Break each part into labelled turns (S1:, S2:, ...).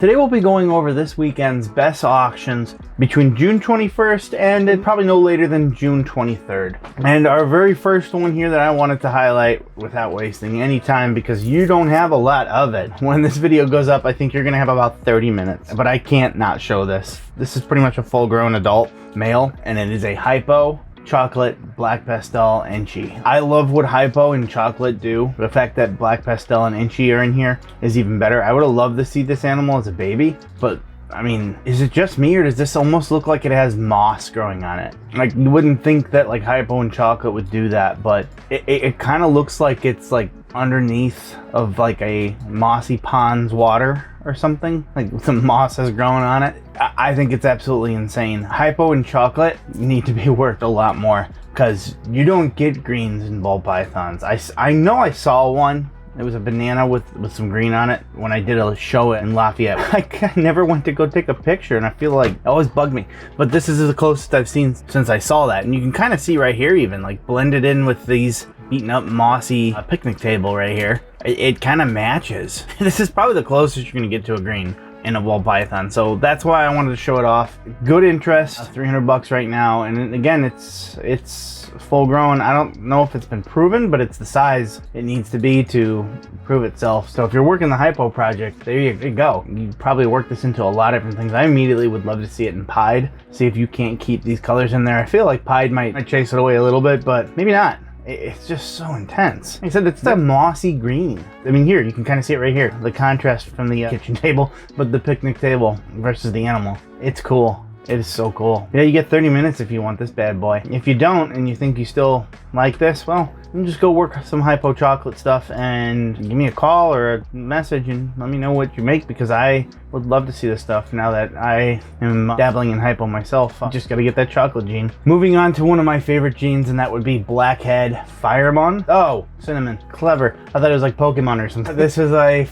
S1: Today we'll be going over this weekend's best auctions between June 21st and probably no later than June 23rd. And our very first one here that I wanted to highlight without wasting any time, because you don't have a lot of it. When this video goes up, I think you're gonna have about 30 minutes, but I can't not show this. This is pretty much a full-grown adult male, and it is a Hypo chocolate black pastel Enchi. I love what Hypo and chocolate do. The fact that black pastel and Enchi are in here is even better. I would have loved to see this animal as a baby, but I mean, is it just me, or does this almost look like it has moss growing on it? Like, you wouldn't think that like Hypo and chocolate would do that, but it kind of looks like it's like underneath of like a mossy pond's water or something, like some moss has grown on it. I think it's absolutely insane. Hypo and chocolate need to be worked a lot more, because you don't get greens in ball pythons. I know I saw one. It was a banana with some green on it when I did a show in Lafayette. I never went to go take a picture, and I feel like it always bugged me. But this is the closest I've seen since I saw that. And you can kind of see right here, even like blended in with these beaten up mossy picnic table right here. It kind of matches. This is probably the closest you're gonna get to a green in a ball python, so that's why I wanted to show it off. Good interest, 300 bucks right now, and again, it's full grown. I don't know if it's been proven, but it's the size it needs to be to prove itself. So if you're working the Hypo project, there you go. You probably work this into a lot of different things. I immediately would love to see it in pied, see if you can't keep these colors in there. I feel like pied might chase it away a little bit, but maybe not. It's just so intense. Like I said, it's a mossy green. I mean, here, you can kind of see it right here. The contrast from the kitchen table, but the picnic table versus the animal. It's cool. It is so cool. Yeah, you get 30 minutes if you want this bad boy. If you don't, and you think you still like this, well, you can just go work some Hypo chocolate stuff and give me a call or a message and let me know what you make, because I would love to see this stuff now that I am dabbling in Hypo myself. I just gotta get that chocolate gene. Moving on to one of my favorite genes, and that would be Blackhead Firemon. Oh, cinnamon. Clever. I thought it was like Pokemon or something. This is a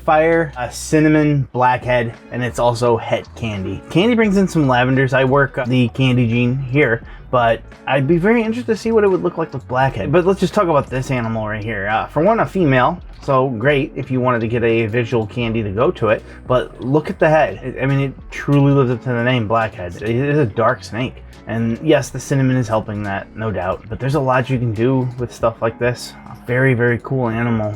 S1: cinnamon Blackhead, and it's also het candy. Candy brings in some lavenders. I work the candy gene here, but I'd be very interested to see what it would look like with Blackhead. But let's just talk about this animal right here. For one, a female, so great if you wanted to get a visual candy to go to it, but look at the head. I mean, it truly lives up to the name, Blackhead. It is a dark snake. And yes, the cinnamon is helping that, no doubt, but there's a lot you can do with stuff like this. A very, very cool animal.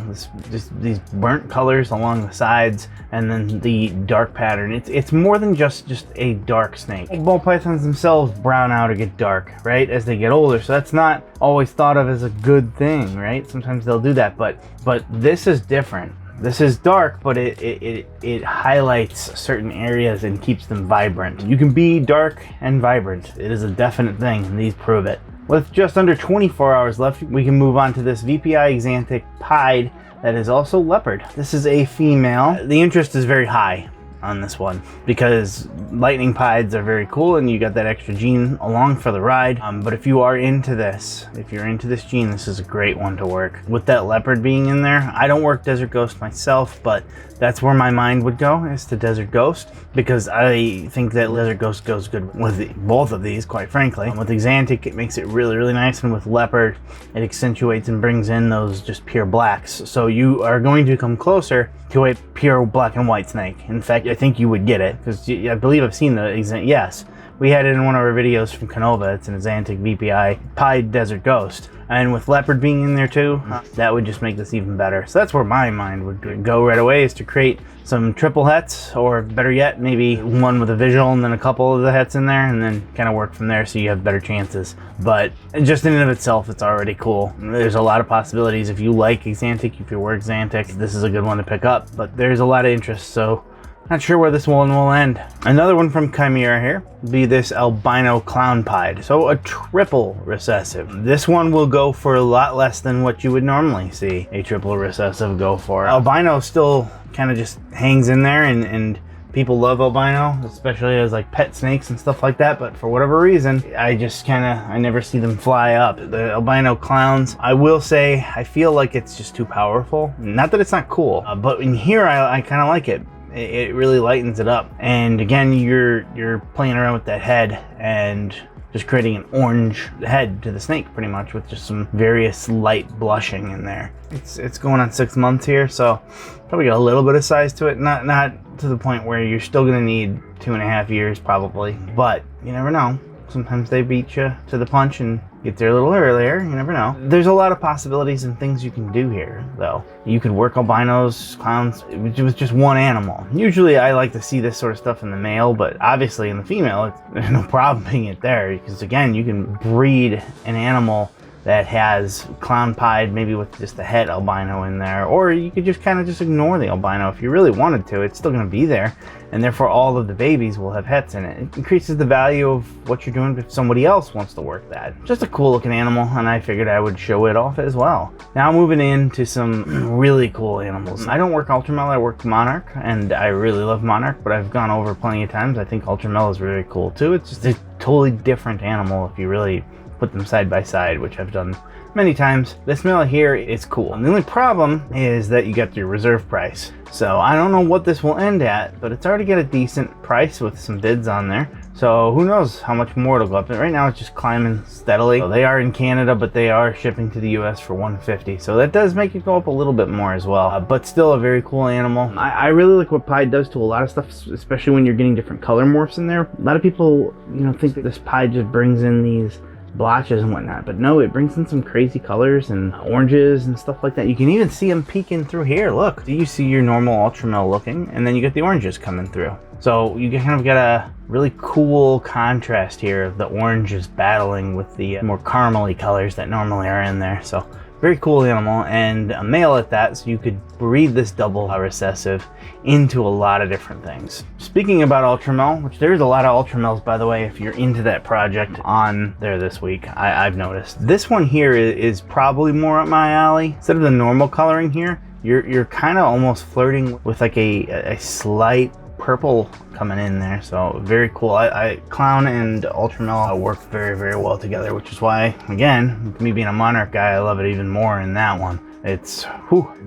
S1: Just these burnt colors along the sides, and then the dark pattern. It's more than just a dark snake. Ball pythons themselves brown out or get dark, right, as they get older, so that's not always thought of as a good thing, right? Sometimes they'll do that, but this is different. This is dark, but it highlights certain areas and keeps them vibrant. You can be dark and vibrant. It is a definite thing, and these prove it. With just under 24 hours left, we can move on to this VPI Axanthic pied that is also Leopard. This is a female. The interest is very high on this one because lightning pieds are very cool, and you got that extra gene along for the ride. But if you are into this, if you're into this gene, this is a great one to work. With that Leopard being in there, I don't work Desert Ghost myself, but that's where my mind would go, is to Desert Ghost, because I think that Desert Ghost goes good with both of these, quite frankly. With Axanthic, it makes it really, really nice, and with Leopard, it accentuates and brings in those just pure blacks. So you are going to come closer to a pure black and white snake. In fact, I think you would get it, because I believe I've seen the Axanthic. Yes, we had it in one of our videos from Canova. It's an Axanthic VPI pied Desert Ghost. And with Leopard being in there too, that would just make this even better. So that's where my mind would go right away, is to create some triple hets, or better yet, maybe one with a visual and then a couple of the hets in there, and then kind of work from there so you have better chances. But just in and of itself, it's already cool. There's a lot of possibilities. If you like Axanthic, if you work Axanthic, this is a good one to pick up. But there's a lot of interest, so not sure where this one will end. Another one from Chimera here will be this Albino clown pied. So a triple recessive. This one will go for a lot less than what you would normally see a triple recessive go for. Albino still kind of just hangs in there, and people love albino, especially as like pet snakes and stuff like that, but for whatever reason, I never see them fly up. The albino clowns, I will say, I feel like it's just too powerful. Not that it's not cool, but in here, I kind of like it. It really lightens it up. And again, you're playing around with that head and just creating an orange head to the snake, pretty much, with just some various light blushing in there. It's going on 6 months here, so probably got a little bit of size to it. Not to the point where you're still going to need 2.5 years probably, but you never know. Sometimes they beat you to the punch and get there a little earlier. You never know. There's a lot of possibilities and things you can do here, though. You could work albinos, clowns, with just one animal. Usually I like to see this sort of stuff in the male, but obviously in the female, there's no problem being it there, because again, you can breed an animal that has clown pied, maybe with just the het albino in there, or you could just kind of just ignore the albino if you really wanted to. It's still going to be there, and therefore all of the babies will have hets in it. It increases the value of what you're doing if somebody else wants to work that. Just a cool looking animal, and I figured I would show it off as well. Now moving into some really cool animals. I don't work Ultramel, I work Monarch, and I really love Monarch, but I've gone over plenty of times. I think Ultramel is very cool too. It's just a totally different animal if you really put them side by side, which I've done many times. This male here is cool. And the only problem is that you got your reserve price. So I don't know what this will end at, but it's already got a decent price with some bids on there. So who knows how much more it'll go up. But right now it's just climbing steadily. So they are in Canada, but they are shipping to the US for $150. So that does make it go up a little bit more as well. But still a very cool animal. I really like what Pied does to a lot of stuff, especially when you're getting different color morphs in there. A lot of people, think that this Pied just brings in these blotches and whatnot, but no, it brings in some crazy colors and oranges and stuff like that. You can even see them peeking through here. Look, you see your normal Ultramel looking, and then you get the oranges coming through. So you kind of got a really cool contrast here of the oranges battling with the more caramely colors that normally are in there. So very cool animal, and a male at that, so you could breed this double recessive into a lot of different things. Speaking about Ultramel, which there's a lot of Ultramels, by the way, if you're into that project on there this week, I've noticed. This one here is probably more up my alley. Instead of the normal coloring here, you're kind of almost flirting with like a slight purple coming in there, so very cool. Clown and Ultramel work very, very well together, which is why, again, me being a Monarch guy, I love it even more in that one. It's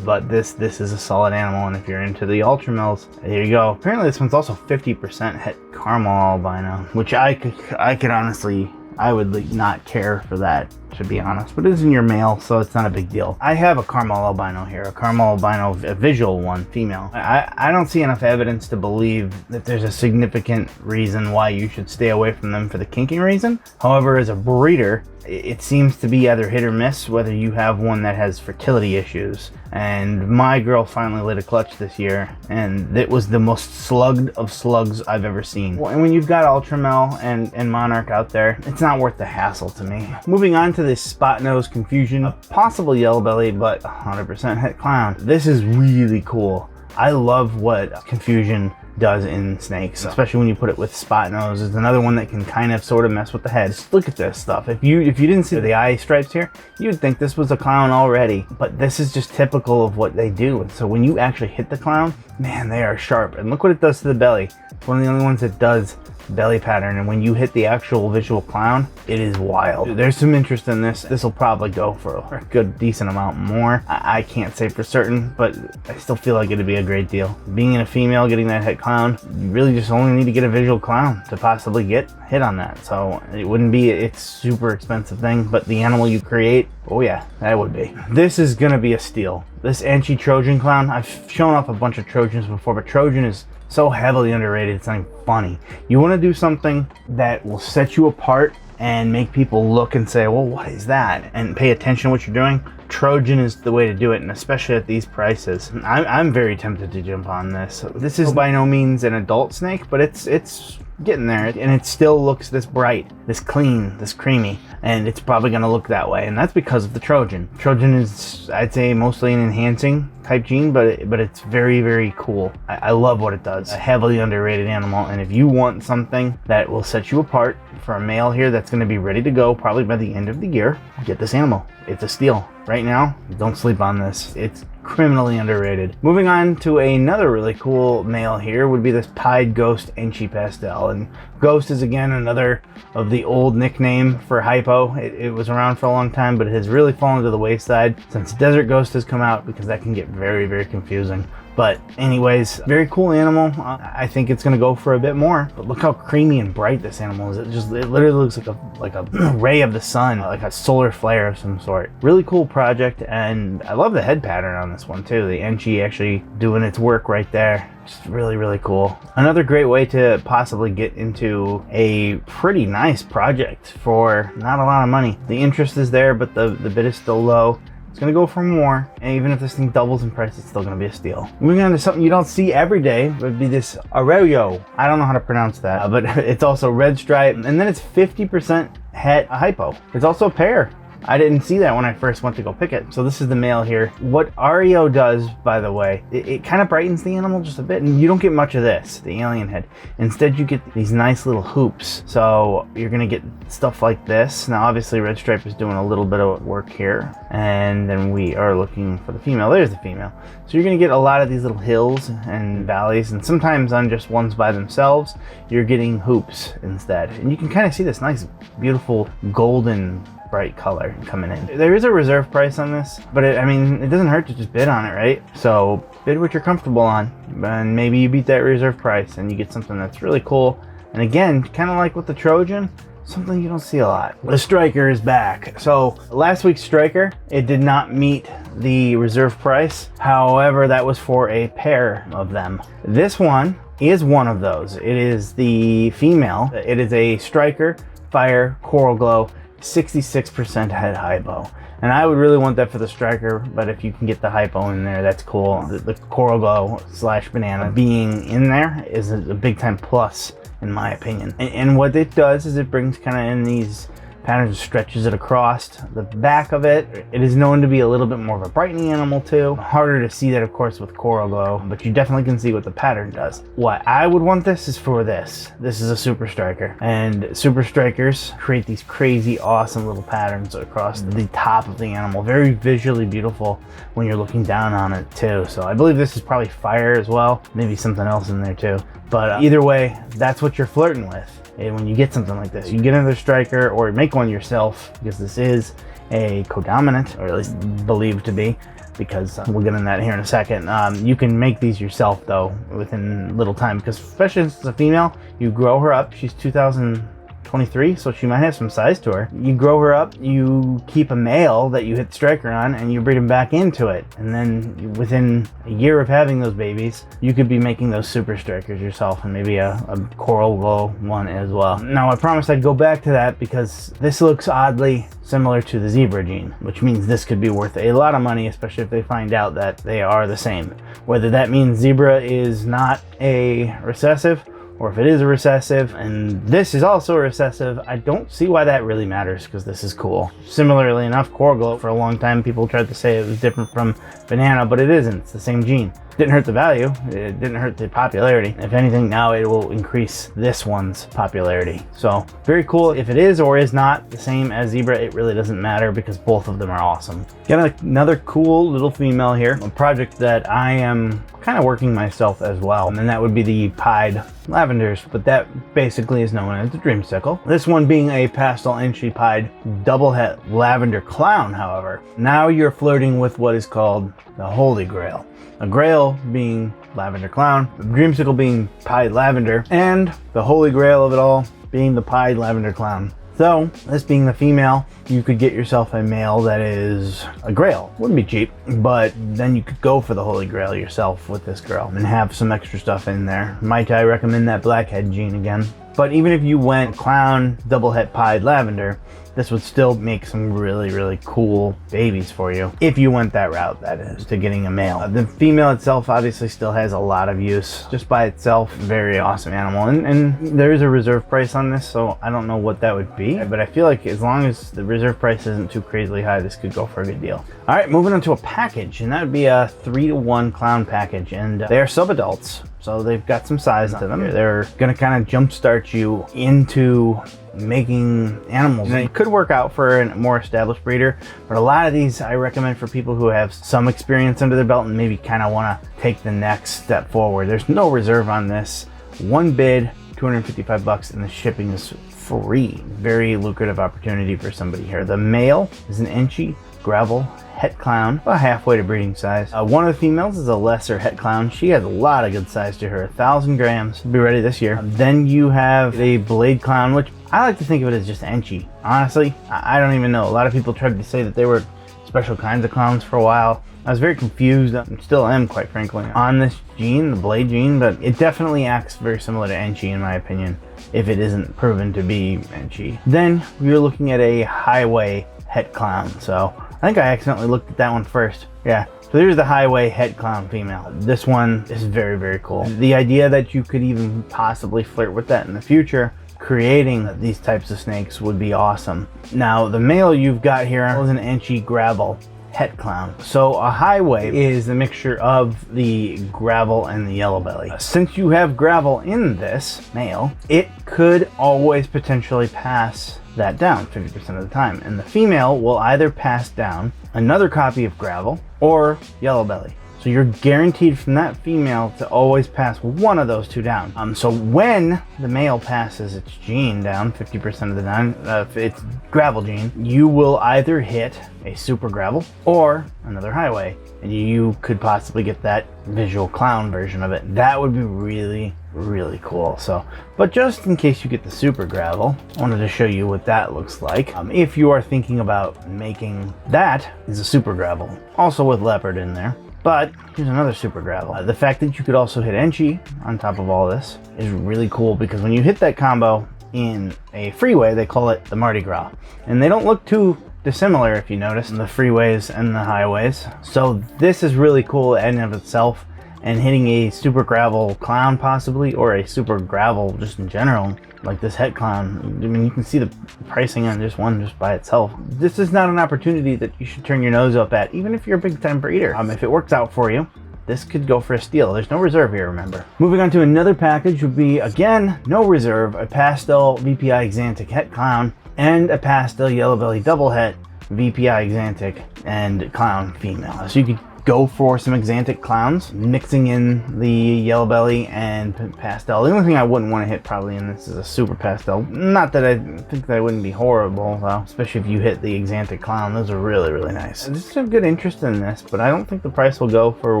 S1: but this is a solid animal, and if you're into the Ultramels, there you go. Apparently this one's also 50% het caramel albino, which I could honestly, I would not care for that, to be honest, but it is in your male, so it's not a big deal. I have a caramel albino here, a caramel albino, a visual one, female. I don't see enough evidence to believe that there's a significant reason why you should stay away from them for the kinking reason. However, as a breeder, it seems to be either hit or miss whether you have one that has fertility issues. And my girl finally lit a clutch this year, and it was the most slugged of slugs I've ever seen. And when you've got Ultramel and Monarch out there, it's not worth the hassle to me. Moving on to this Spotnose Confusion, a possible yellow belly, but 100% het clown. This is really cool. I love what Confusion does in snakes, especially when you put it with Spotnose. It's another one that can kind of sort of mess with the head. Just look at this stuff. If you didn't see the eye stripes here, you'd think this was a clown already, but this is just typical of what they do. And so when you actually hit the clown, man, they are sharp. And look what it does to the belly. It's one of the only ones that does belly pattern, and when you hit the actual visual clown, it is wild. There's some interest in this. This will probably go for a good decent amount more. I can't say for certain, but I still feel like it'd be a great deal. Being in a female, getting that het clown, you really just only need to get a visual clown to possibly get hit on that. So it wouldn't be a super expensive thing, but the animal you create, oh yeah, that would be. This is gonna be a steal. This Enchi Trojan clown, I've shown off a bunch of Trojans before, but Trojan is so heavily underrated, it's not even funny. You want to do something that will set you apart and make people look and say, well, what is that? And pay attention to what you're doing. Trojan is the way to do it, and especially at these prices. I'm very tempted to jump on this. This is by no means an adult snake, but it's getting there, and it still looks this bright, this clean, this creamy, and it's probably going to look that way, and that's because of the Trojan. Trojan is, I'd say, mostly an enhancing type gene, but it's very, very cool. I love what it does. A heavily underrated animal, and if you want something that will set you apart for a male here that's going to be ready to go probably by the end of the year, get this animal. It's a steal. Right now, don't sleep on this. It's criminally underrated. Moving on to another really cool male here would be this Pied Ghost Enchi Pastel. And Ghost is again another of the old nickname for Hypo. It was around for a long time, but it has really fallen to the wayside since Desert Ghost has come out, because that can get very, very confusing. But anyways, very cool animal. I think it's gonna go for a bit more, but look how creamy and bright this animal is. It literally looks like a ray of the sun, like a solar flare of some sort. Really cool project, and I love the head pattern on this one too. The Enchi actually doing its work right there. Just really, really cool. Another great way to possibly get into a pretty nice project for not a lot of money. The interest is there, but the bid is still low. It's gonna go for more, and even if this thing doubles in price, it's still gonna be a steal. Moving on to something you don't see every day would be this Arroyo. I don't know how to pronounce that, but it's also red stripe, and then it's 50% het Hypo. It's also a pair. I didn't see that when I first went to go pick it. So this is the male here. What Arroyo does, by the way, it kind of brightens the animal just a bit, and you don't get much of this, the alien head. Instead, you get these nice little hoops. So you're gonna get stuff like this. Now, obviously, Red Stripe is doing a little bit of work here, and then we are looking for the female. There's the female. So you're gonna get a lot of these little hills and valleys, and sometimes on just ones by themselves, you're getting hoops instead. And you can kind of see this nice, beautiful golden bright color coming in. There is a reserve price on this, but I mean, it doesn't hurt to just bid on it, right? So bid what you're comfortable on, and maybe you beat that reserve price and you get something that's really cool. And again, kind of like with the Trojan, something you don't see a lot. The Striker is back. So last week's Striker, it did not meet the reserve price. However, that was for a pair of them. This one is one of those. It is the female. It is a Striker Fire Coral Glow 66% het Hypo, and I would really want that for the Striker, but if you can get the Hypo in there, that's cool. The Coral Glow / banana being in there is a big time plus in my opinion. And what it does is it brings kind of in these patterns, stretches it across the back of it. It is known to be a little bit more of a brightening animal too. Harder to see that, of course, with Coral Glow, but you definitely can see what the pattern does. What I would want this is for this. This is a Super Striker, and Super Strikers create these crazy, awesome little patterns across the top of the animal. Very visually beautiful when you're looking down on it too. So I believe this is probably fire as well. Maybe something else in there too. But either way, that's what you're flirting with. And when you get something like this, you get another Striker or make one yourself, because this is a codominant, or at least believed to be, because we'll get into that here in a second. You can make these yourself though within little time, because especially as a female, you grow her up. She's 2023, so she might have some size to her. You grow her up, you keep a male that you hit Striker on, and you breed him back into it. And then within a year of having those babies, you could be making those Super Strikers yourself, and maybe a Coral Glow one as well. Now, I promised I'd go back to that because this looks oddly similar to the Zebra gene, which means this could be worth a lot of money, especially if they find out that they are the same. Whether that means Zebra is not a recessive, or if it is a recessive and this is also a recessive, I don't see why that really matters, because this is cool. Similarly enough, Coral Glow, for a long time people tried to say it was different from banana, but it isn't. It's the same gene. Didn't hurt the value, it didn't hurt the popularity. If anything, now it will increase this one's popularity. So very cool. If it is or is not the same as Zebra, it really doesn't matter, because both of them are awesome. Got another cool little female here, a project that I am kind of working myself as well, and that would be the pied lavenders, but that basically is known as the dreamsicle. This one being a pastel Enchi pied double het lavender clown. However, now you're flirting with what is called the Holy Grail. A grail being lavender clown, the dreamsicle being pied lavender, and the Holy Grail of it all being the pied lavender clown. So, this being the female, you could get yourself a male that is a grail. Wouldn't be cheap, but then you could go for the Holy Grail yourself with this girl and have some extra stuff in there. Might I recommend that Blackhead gene again? But even if you went clown, double het pied lavender, this would still make some really, really cool babies for you. If you went that route, that is, to getting a male. The female itself obviously still has a lot of use. Just by itself, very awesome animal. And there is a reserve price on this, so I don't know what that would be. But I feel like as long as the reserve price isn't too crazily high, this could go for a good deal. All right, moving on to a package, and that would be a 3-to-1 clown package. And they're subadults, so they've got some size to them. They're gonna kind of jumpstart you into making animals. And it could work out for a more established breeder, but a lot of these I recommend for people who have some experience under their belt and maybe kind of want to take the next step forward. There's no reserve on this. One bid, $255, and the shipping is free. Very lucrative opportunity for somebody here. The male is an Enchi gravel het clown, about halfway to breeding size. One of the females is a lesser het clown. She has a lot of good size to her, 1,000 grams. Be ready this year. Then you have a blade clown, which I like to think of it as just Enchi. Honestly, I don't even know. A lot of people tried to say that they were special kinds of clowns for a while. I was very confused, still am quite frankly, on this gene, the blade gene, but it definitely acts very similar to Enchi in my opinion, if it isn't proven to be Enchi. Then we're looking at a highway het clown. So I think I accidentally looked at that one first. Yeah, so there's the highway het clown female. This one is very, very cool. The idea that you could even possibly flirt with that in the future, creating these types of snakes, would be awesome. Now the male you've got here is an Enchi gravel het clown. So a highway is a mixture of the gravel and the yellow belly. Since you have gravel in this male, it could always potentially pass that down 50% of the time, and the female will either pass down another copy of gravel or yellow belly. So you're guaranteed from that female to always pass one of those two down. So when the male passes its gene down 50% of the time, its gravel gene, you will either hit a super gravel or another highway, and you could possibly get that visual clown version of it. That would be really, really cool. So, but just in case you get the super gravel, I wanted to show you what that looks like. If you are thinking about making that, is a super gravel, also with Leopard in there. But here's another super gravel. The fact that you could also hit Enchi on top of all this is really cool, because when you hit that combo in a freeway, they call it the Mardi Gras. And they don't look too dissimilar, if you notice, in the freeways and the highways. So this is really cool in and of itself. And hitting a super gravel clown possibly, or a super gravel just in general, like this het clown, I mean, you can see the pricing on this one just by itself. This is not an opportunity that you should turn your nose up at, even if you're a big time breeder. If it works out for you, this could go for a steal. There's no reserve here, remember. Moving on to another package would be, again, no reserve, a Pastel VPI Axanthic het clown and a Pastel yellow belly double het VPI Axanthic and clown female. So you could go for some Axanthic clowns, mixing in the yellow belly and Pastel. The only thing I wouldn't want to hit probably in this is a super Pastel. Not that I think that it wouldn't be horrible though, especially if you hit the Axanthic clown. Those are really, really nice. There's some good interest in this, but I don't think the price will go for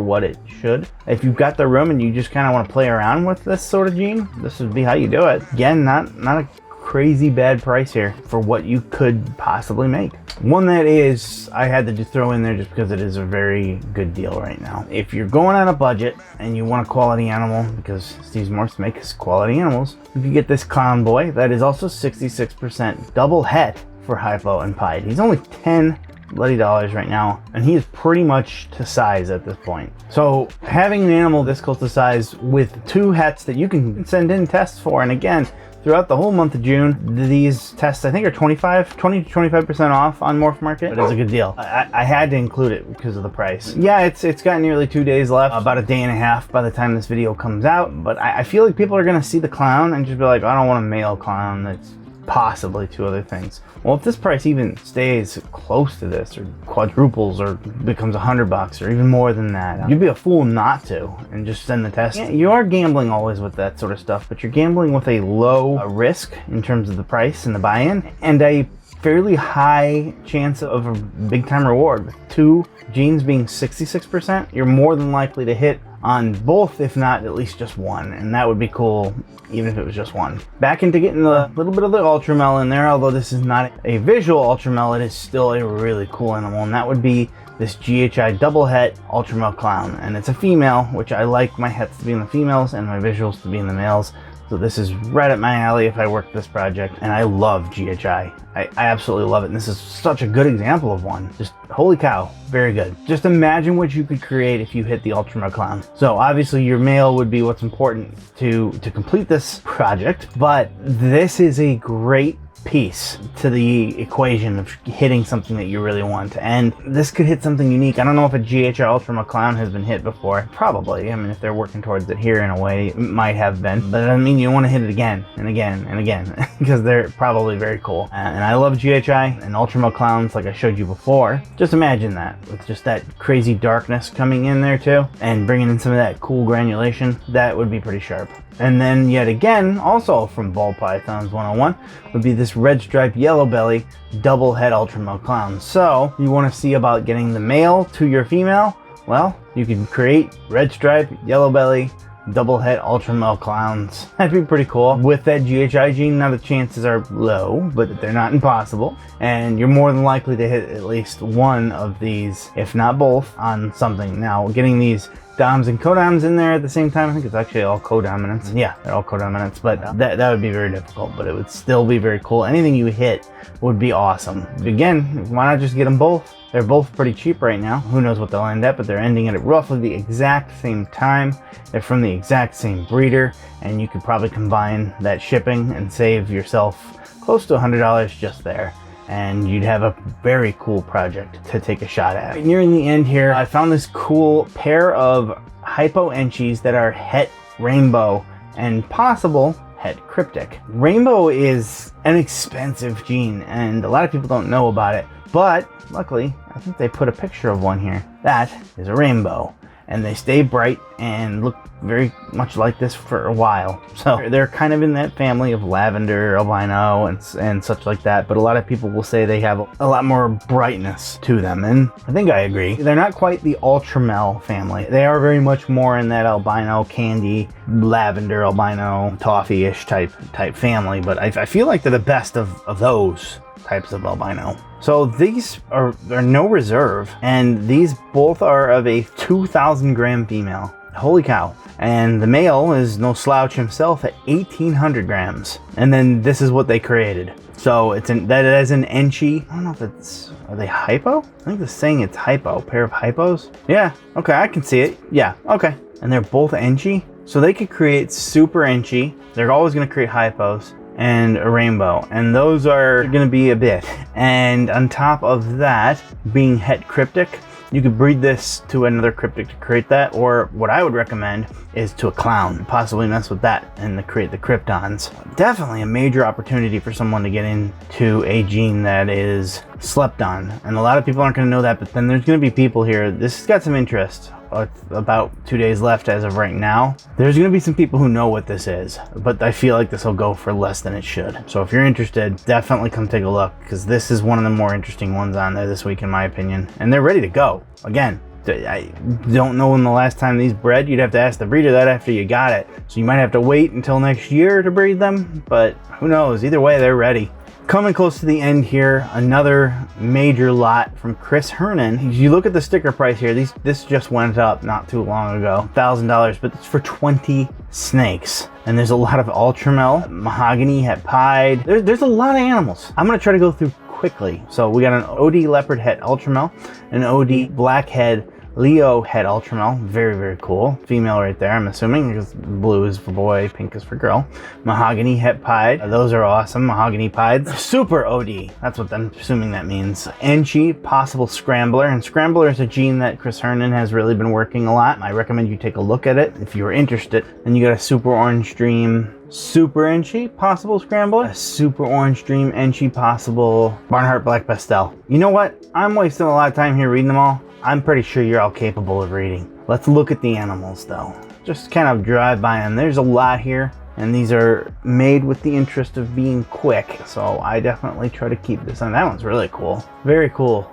S1: what it should. If you've got the room and you just kind of want to play around with this sort of gene, this would be how you do it. Again, not a crazy bad price here for what you could possibly make. One that is, I had to throw in there just because it is a very good deal right now. If you're going on a budget and you want a quality animal, because Steve's Morphs makes quality animals, if you get this clown boy, that is also 66% double het for Hypo and Pied. He's only $10 bloody right now, and he is pretty much to size at this point. So having an animal this close to size with two hets that you can send in tests for, and again, throughout the whole month of June, these tests I think are 20 to 25% off on Morphmarket. But it's a good deal. I had to include it because of the price. Yeah, it's got nearly 2 days left, about a day and a half by the time this video comes out. But I feel like people are gonna see the clown and just be like, I don't want a male clown that's possibly two other things. Well, if this price even stays close to this, or quadruples, or becomes $100 or even more than that, you'd be a fool not to and just send the test. Yeah, you are gambling always with that sort of stuff, but you're gambling with a low risk in terms of the price and the buy-in, and a fairly high chance of a big time reward. With two genes being 66%, you're more than likely to hit on both, if not at least just one, and that would be cool even if it was just one. Back into getting a little bit of the Ultramel in there, although this is not a visual Ultramel, it is still a really cool animal, and that would be this GHI double het Ultramel clown, and it's a female, which I like my hets to be in the females and my visuals to be in the males. So this is right up my alley if I work this project, and I love GHI. I absolutely love it, and this is such a good example of one. Just holy cow, very good. Just imagine what you could create if you hit the Ultramel clown. So obviously your male would be what's important to complete this project, but this is a great piece to the equation of hitting something that you really want, and this could hit something unique. I don't know if a GHI Ultramel clown has been hit before. Probably. I mean, if they're working towards it here in a way, it might have been, but I mean, you want to hit it again and again and again because they're probably very cool. And I love GHI and Ultramel clowns like I showed you before. Just imagine that with just that crazy darkness coming in there too, and bringing in some of that cool granulation. That would be pretty sharp. And then yet again, also from Ball Pythons 101, would be this red stripe yellow belly double head Ultramel clown. So you want to see about getting the male to your female? Well, you can create red stripe, yellow belly, double head Ultramel clowns. That'd be pretty cool. With that GHI gene, now the chances are low, but they're not impossible. And you're more than likely to hit at least one of these, if not both, on something. Now, getting these doms and codoms in there at the same time, I think it's actually all codominants. Yeah, they're all codominants, but that would be very difficult, but it would still be very cool. Anything you hit would be awesome. Again, why not just get them both? They're both pretty cheap right now. Who knows what they'll end at, but they're ending at roughly the exact same time. They're from the exact same breeder, and you could probably combine that shipping and save yourself close to $100 just there. And you'd have a very cool project to take a shot at. Nearing the end here, I found this cool pair of Hypo Enchis that are het rainbow and possible het cryptic. Rainbow is an expensive gene, and a lot of people don't know about it, but luckily, I think they put a picture of one here. That is a rainbow, and they stay bright and look very much like this for a while. So they're kind of in that family of Lavender, Albino, and such like that, but a lot of people will say they have a lot more brightness to them, and I think I agree. They're not quite the Ultramel family. They are very much more in that Albino, Candy, Lavender, Albino, Toffee-ish type family, but I feel like they're the best of those types of albino. So these are no reserve, and these both are of a 2,000 gram female. Holy cow. And the male is no slouch himself at 1,800 grams. And then this is what they created. So that is an Enchi. I don't know if it's, are they Hypo? I think it's saying it's Hypo, pair of Hypos. Yeah, okay, I can see it. Yeah, okay. And they're both Enchi. So they could create super Enchi. They're always gonna create Hypos and a rainbow, and those are going to be a bit. And on top of that, being het cryptic, you could breed this to another cryptic to create that, or what I would recommend is to a clown, possibly mess with that and create the kryptons. Definitely a major opportunity for someone to get into a gene that is slept on, and a lot of people aren't going to know that, but then there's going to be people here. This has got some interest. It's about 2 days left as of right now. There's going to be some people who know what this is, but I feel like this will go for less than it should. So if you're interested, definitely come take a look, because this is one of the more interesting ones on there this week in my opinion, and they're ready to go. Again, I don't know when the last time these bred. You'd have to ask the breeder that after you got it, so you might have to wait until next year to breed them, but who knows, either way they're ready. Coming close to the end here, another major lot from Chris Hernan. You look at the sticker price here, this just went up not too long ago, $1,000, but it's for 20 snakes. And there's a lot of Ultramel, Mahogany, Het Pied. There's a lot of animals. I'm gonna try to go through quickly. So we got an OD Leopard Het Ultramel, an OD Blackhead Leo Het Ultramel, very, very cool. Female right there, I'm assuming, because blue is for boy, pink is for girl. Mahogany Het Pied, those are awesome. Mahogany Pieds. Super OD, that's what I'm assuming that means. Enchi, possible Scrambler, and Scrambler is a gene that Chris Hernan has really been working a lot. I recommend you take a look at it if you're interested. Then you got a Super Orange Dream, Super Enchi, possible Scrambler, a Super Orange Dream Enchi, possible Barnhart Black Pastel. You know what? I'm wasting a lot of time here reading them all. I'm pretty sure you're all capable of reading. Let's look at the animals though. Just kind of drive by them. There's a lot here, and these are made with the interest of being quick. So I definitely try to keep this on. That one's really cool. Very cool.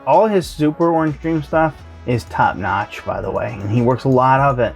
S1: All his Super Orange Dream stuff is top notch, by the way, and he works a lot of it.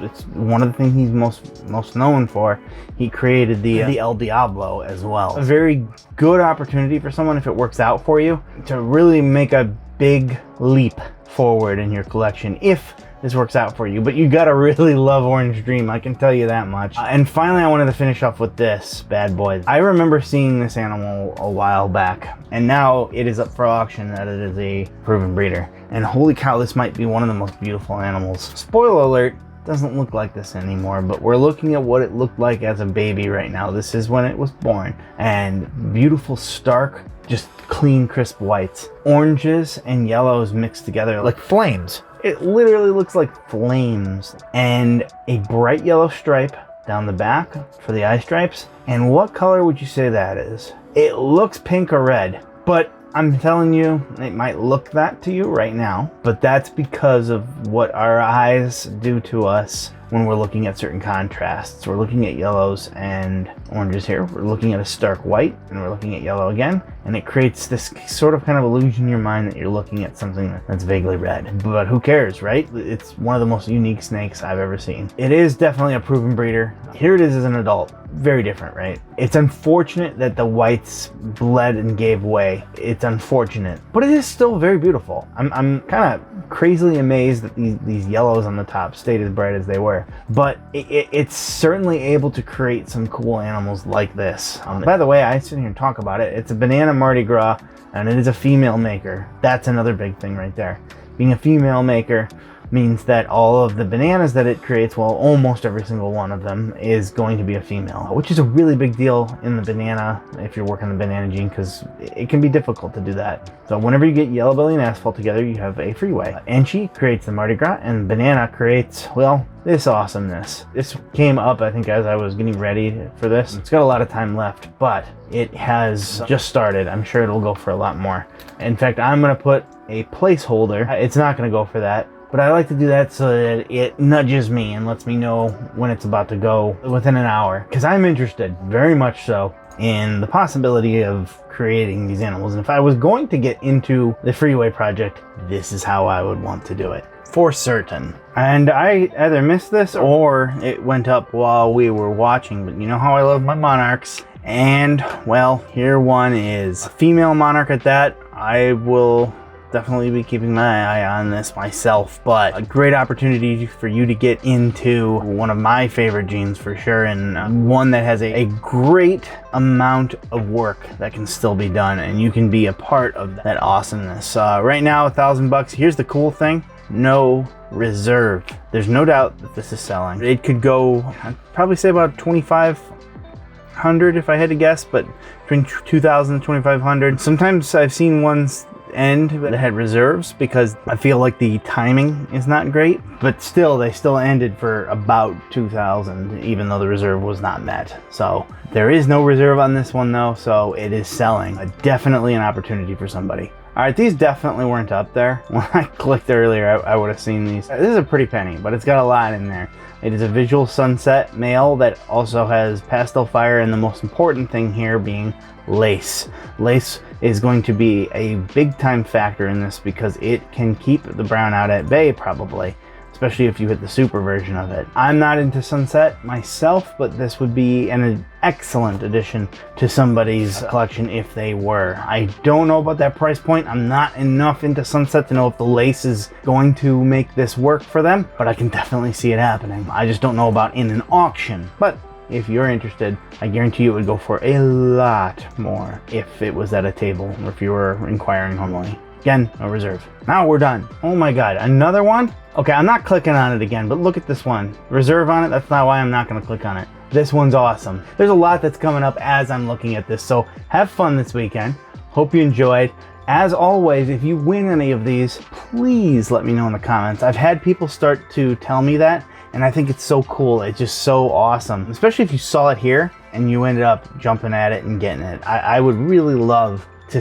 S1: It's one of the things he's most known for. He created the El Diablo as well. A very good opportunity for someone, if it works out for you, to really make a big leap forward in your collection if this works out for you. But you gotta really love Orange Dream, I can tell you that much. And finally, I wanted to finish off with this bad boy. I remember seeing this animal a while back, and now it is up for auction that it is a proven breeder. And holy cow, this might be one of the most beautiful animals. Spoiler alert, doesn't look like this anymore, but we're looking at what it looked like as a baby right now. This is when it was born, and beautiful, stark, just clean, crisp whites. Oranges and yellows mixed together like flames. It literally looks like flames, and a bright yellow stripe down the back for the eye stripes. And what color would you say that is? It looks pink or red, but I'm telling you, it might look that to you right now, but that's because of what our eyes do to us when we're looking at certain contrasts. We're looking at yellows and oranges here. We're looking at a stark white, and we're looking at yellow again, and it creates this sort of kind of illusion in your mind that you're looking at something that's vaguely red. But who cares, right? It's one of the most unique snakes I've ever seen. It is definitely a proven breeder. Here it is as an adult. Very different, right? It's unfortunate that the whites bled and gave way. It's unfortunate, but it is still very beautiful. I'm kind of crazily amazed that these yellows on the top stayed as bright as they were, but it's certainly able to create some cool animals like this. By the way, I sit here and talk about it. It's a banana Mardi Gras, and it is a female maker. That's another big thing right there. Being a female maker means that all of the bananas that it creates, well, almost every single one of them is going to be a female, which is a really big deal in the banana, if you're working the banana gene, because it can be difficult to do that. So whenever you get yellow belly and asphalt together, you have a freeway. Enchi creates the Mardi Gras, and banana creates, well, this awesomeness. This came up, I think, as I was getting ready for this. It's got a lot of time left, but it has just started. I'm sure it'll go for a lot more. In fact, I'm gonna put a placeholder. It's not gonna go for that, but I like to do that so that it nudges me and lets me know when it's about to go within an hour. Because I'm interested, very much so, in the possibility of creating these animals. And if I was going to get into the freeway project, this is how I would want to do it, for certain. And I either missed this or it went up while we were watching, but you know how I love my monarchs. And, well, here one is. A female monarch at that. I will definitely be keeping my eye on this myself, but a great opportunity for you to get into one of my favorite genes for sure, and one that has a great amount of work that can still be done, and you can be a part of that awesomeness. Right now, $1,000. Here's the cool thing: no reserve. There's no doubt that this is selling. It could go, I'd probably say about 2,500 if I had to guess, but between 2,000 and 2,500. Sometimes I've seen ones end that had reserves because I feel like the timing is not great, but still they still ended for about 2,000 even though the reserve was not met. So there is no reserve on this one though, so it is selling. Definitely an opportunity for somebody. All right, these definitely weren't up there. When I clicked earlier, I would have seen these. This is a pretty penny, but it's got a lot in there. It is a visual sunset male that also has pastel fire, and the most important thing here being lace. Lace is going to be a big time factor in this because it can keep the brown out at bay probably, especially if you hit the super version of it. I'm not into sunset myself, but this would be an excellent addition to somebody's collection if they were. I don't know about that price point. I'm not enough into sunset to know if the lace is going to make this work for them, but I can definitely see it happening. I just don't know about in an auction. But if you're interested, I guarantee you it would go for a lot more if it was at a table or if you were inquiring normally. Again, no reserve. Now we're done. Oh my god, another one? Okay, I'm not clicking on it again, but look at this one. Reserve on it, that's not why I'm not gonna click on it. This one's awesome. There's a lot that's coming up as I'm looking at this, so have fun this weekend. Hope you enjoyed. As always, if you win any of these, please let me know in the comments. I've had people start to tell me that, and I think it's so cool. It's just so awesome, especially if you saw it here and you ended up jumping at it and getting it. I would really love to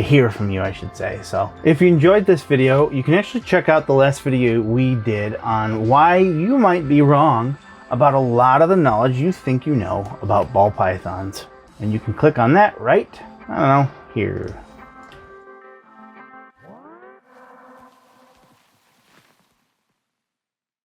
S1: hear from you, I should say. So if you enjoyed this video, you can actually check out the last video we did on why you might be wrong about a lot of the knowledge you think you know about ball pythons. And you can click on that right, I don't know, here.